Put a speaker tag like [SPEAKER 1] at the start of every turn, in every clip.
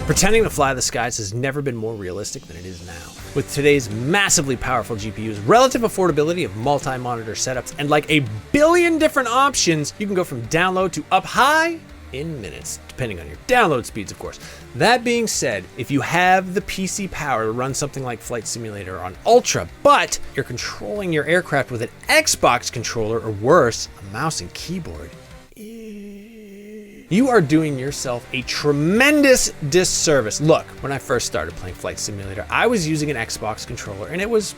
[SPEAKER 1] Pretending to fly the skies has never been more realistic than it is now. With today's massively powerful GPUs, relative affordability of multi-monitor setups, and like a billion different options, you can go from download to up high in minutes, depending on your download speeds, of course. That being said, if you have the PC power to run something like Flight Simulator on Ultra, but you're controlling your aircraft with an Xbox controller or worse, a mouse and keyboard, you are doing yourself a tremendous disservice. Look, when I first started playing Flight Simulator, I was using an Xbox controller and it was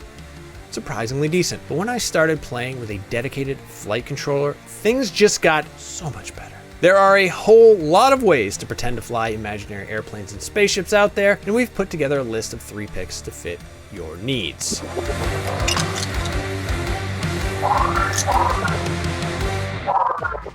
[SPEAKER 1] surprisingly decent. But when I started playing with a dedicated flight controller, things just got so much better. There are a whole lot of ways to pretend to fly imaginary airplanes and spaceships out there, and we've put together a list of 3 picks to fit your needs.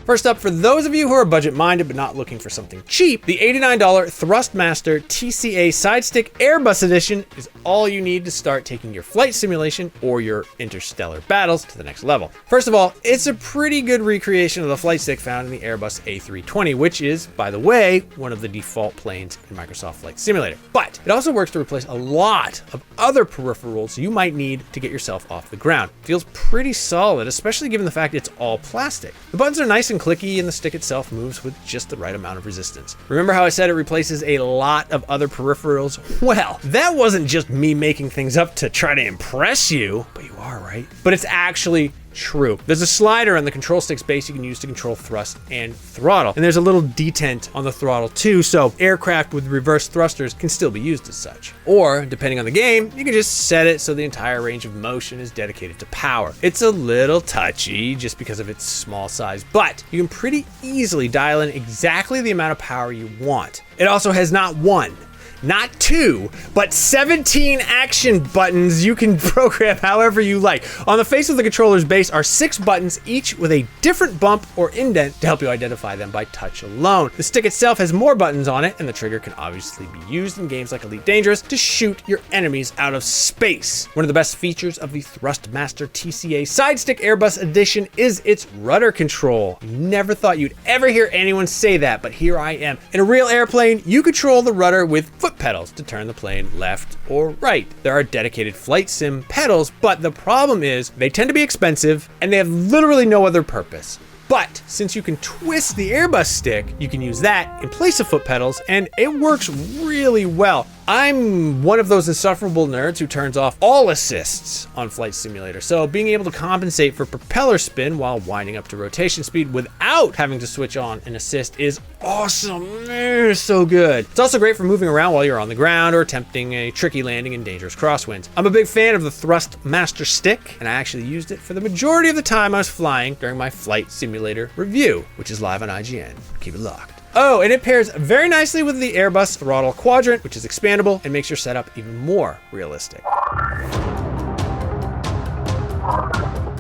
[SPEAKER 1] First up, for those of you who are budget-minded but not looking for something cheap, the $89 Thrustmaster TCA Sidestick Airbus Edition is all you need to start taking your flight simulation or your interstellar battles to the next level. First of all, it's a pretty good recreation of the flight stick found in the Airbus A320, which is, by the way, one of the default planes in Microsoft Flight Simulator. But it also works to replace a lot of other peripherals you might need to get yourself off the ground. It feels pretty solid, especially given the fact it's all plastic. The buttons are nice and clicky, and the stick itself moves with just the right amount of resistance. Remember how I said it replaces a lot of other peripherals? Well, that wasn't just me making things up to try to impress you, but you are, right? But it's actually true. There's a slider on the control stick's base you can use to control thrust and throttle, and there's a little detent on the throttle too, so aircraft with reverse thrusters can still be used as such. Or, depending on the game, you can just set it so the entire range of motion is dedicated to power. It's a little touchy just because of its small size, but you can pretty easily dial in exactly the amount of power you want. It also has not one, not 2, but 17 action buttons you can program however you like. On the face of the controller's base are 6 buttons, each with a different bump or indent to help you identify them by touch alone. The stick itself has more buttons on it, and the trigger can obviously be used in games like Elite Dangerous to shoot your enemies out of space. One of the best features of the Thrustmaster TCA Sidestick Airbus Edition is its rudder control. Never thought you'd ever hear anyone say that, but here I am. In a real airplane, you control the rudder with foot pedals to turn the plane left or right. There are dedicated flight sim pedals, but the problem is they tend to be expensive and they have literally no other purpose. But since you can twist the Airbus stick, you can use that in place of foot pedals, and it works really well. I'm one of those insufferable nerds who turns off all assists on Flight Simulator, so being able to compensate for propeller spin while winding up to rotation speed without having to switch on an assist is awesome. So good. It's also great for moving around while you're on the ground or attempting a tricky landing in dangerous crosswinds. I'm a big fan of the Thrustmaster stick, and I actually used it for the majority of the time I was flying during my Flight Simulator review, which is live on IGN. Keep it locked. Oh, and it pairs very nicely with the Airbus throttle quadrant, which is expandable and makes your setup even more realistic.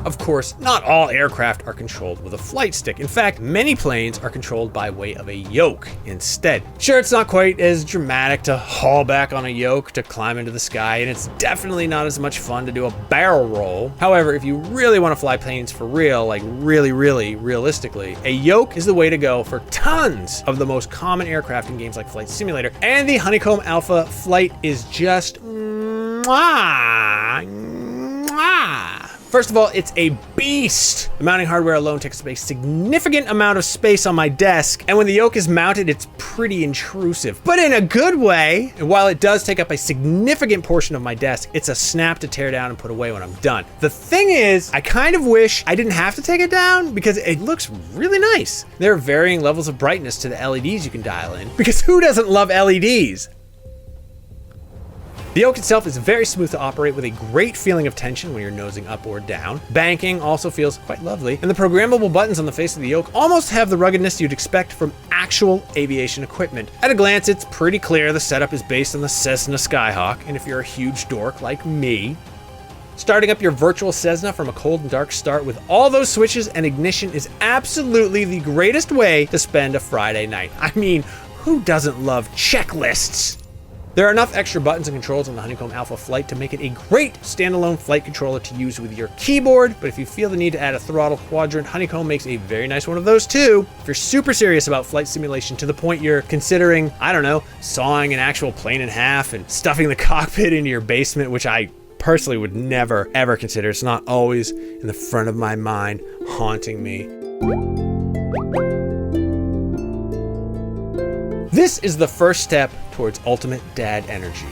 [SPEAKER 1] Of course, not all aircraft are controlled with a flight stick. In fact, many planes are controlled by way of a yoke instead. Sure, it's not quite as dramatic to haul back on a yoke to climb into the sky, and it's definitely not as much fun to do a barrel roll. However, if you really want to fly planes for real, like really realistically, a yoke is the way to go for tons of the most common aircraft in games like Flight Simulator, and the Honeycomb Alpha flight is just First of all, it's a beast. The mounting hardware alone takes up a significant amount of space on my desk, and when the yoke is mounted, it's pretty intrusive, but in a good way. And while it does take up a significant portion of my desk, it's a snap to tear down and put away when I'm done. The thing is, I kind of wish I didn't have to take it down because it looks really nice. There are varying levels of brightness to the LEDs you can dial in, because who doesn't love LEDs? The yoke itself is very smooth to operate with a great feeling of tension when you're nosing up or down. Banking also feels quite lovely, and the programmable buttons on the face of the yoke almost have the ruggedness you'd expect from actual aviation equipment. At a glance, it's pretty clear the setup is based on the Cessna Skyhawk, and if you're a huge dork like me, starting up your virtual Cessna from a cold and dark start with all those switches and ignition is absolutely the greatest way to spend a Friday night. I mean, who doesn't love checklists? There are enough extra buttons and controls on the Honeycomb Alpha Flight to make it a great standalone flight controller to use with your keyboard, but if you feel the need to add a throttle quadrant, Honeycomb makes a very nice one of those too. If you're super serious about flight simulation to the point you're considering, I don't know, sawing an actual plane in half and stuffing the cockpit into your basement, which I personally would never ever consider. It's not always in the front of my mind, haunting me. This is the first step towards ultimate dad energy.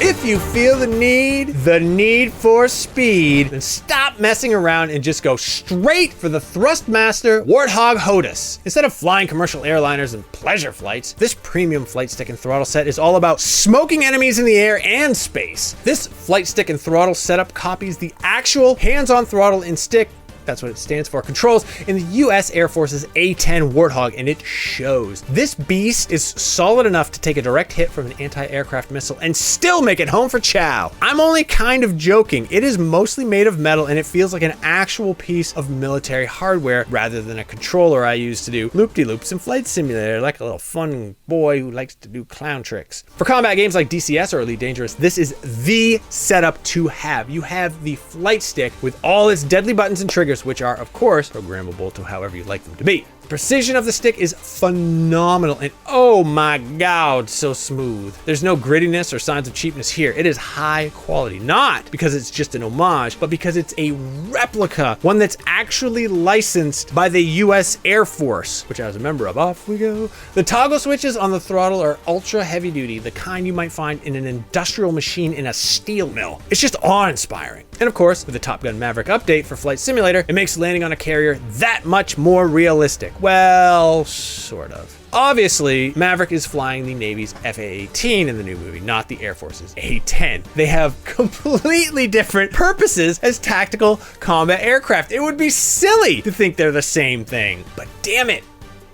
[SPEAKER 1] If you feel the need for speed, then stop messing around and just go straight for the Thrustmaster Warthog Hotas. Instead of flying commercial airliners and pleasure flights, this premium flight stick and throttle set is all about smoking enemies in the air and space. This flight stick and throttle setup copies the actual hands-on throttle and stick, that's what it stands for, controls in the US Air Force's A-10 Warthog, and it shows. This beast is solid enough to take a direct hit from an anti-aircraft missile and still make it home for chow. I'm only kind of joking. It is mostly made of metal and it feels like an actual piece of military hardware rather than a controller I use to do loop-de-loops in Flight Simulator like a little fun boy who likes to do clown tricks. For combat games like DCS or Elite Dangerous, this is the setup to have. You have the flight stick with all its deadly buttons and triggers, which are, of course, programmable to however you'd like them to be. The precision of the stick is phenomenal, and oh my god, so smooth. There's no grittiness or signs of cheapness here. It is high quality, not because it's just an homage, but because it's a replica, one that's actually licensed by the US Air Force, which I was a member of. Off we go. The toggle switches on the throttle are ultra heavy duty, the kind you might find in an industrial machine in a steel mill. It's just awe-inspiring. And of course, with the Top Gun Maverick update for Flight Simulator, it makes landing on a carrier that much more realistic. Well, sort of. Obviously, Maverick is flying the Navy's FA-18 in the new movie, not the Air Force's A-10. They have completely different purposes as tactical combat aircraft. It would be silly to think they're the same thing, but damn it,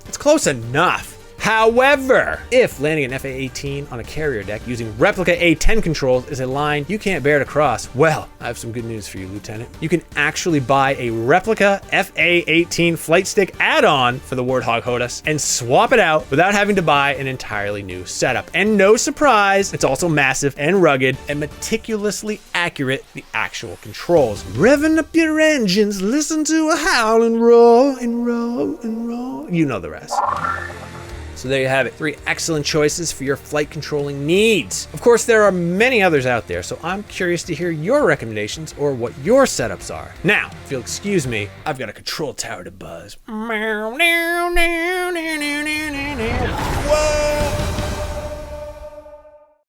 [SPEAKER 1] it's close enough. However, if landing an FA-18 on a carrier deck using replica A-10 controls is a line you can't bear to cross, well, I have some good news for you, Lieutenant. You can actually buy a replica FA-18 flight stick add-on for the Warthog Hotas and swap it out without having to buy an entirely new setup. And no surprise, it's also massive and rugged and meticulously accurate the actual controls. Revving up your engines, listen to a howl and roar and roar and roar. You know the rest. So there you have it, 3 excellent choices for your flight controlling needs. Of course, there are many others out there, so I'm curious to hear your recommendations or what your setups are. Now, if you'll excuse me, I've got a control tower to buzz. Whoa!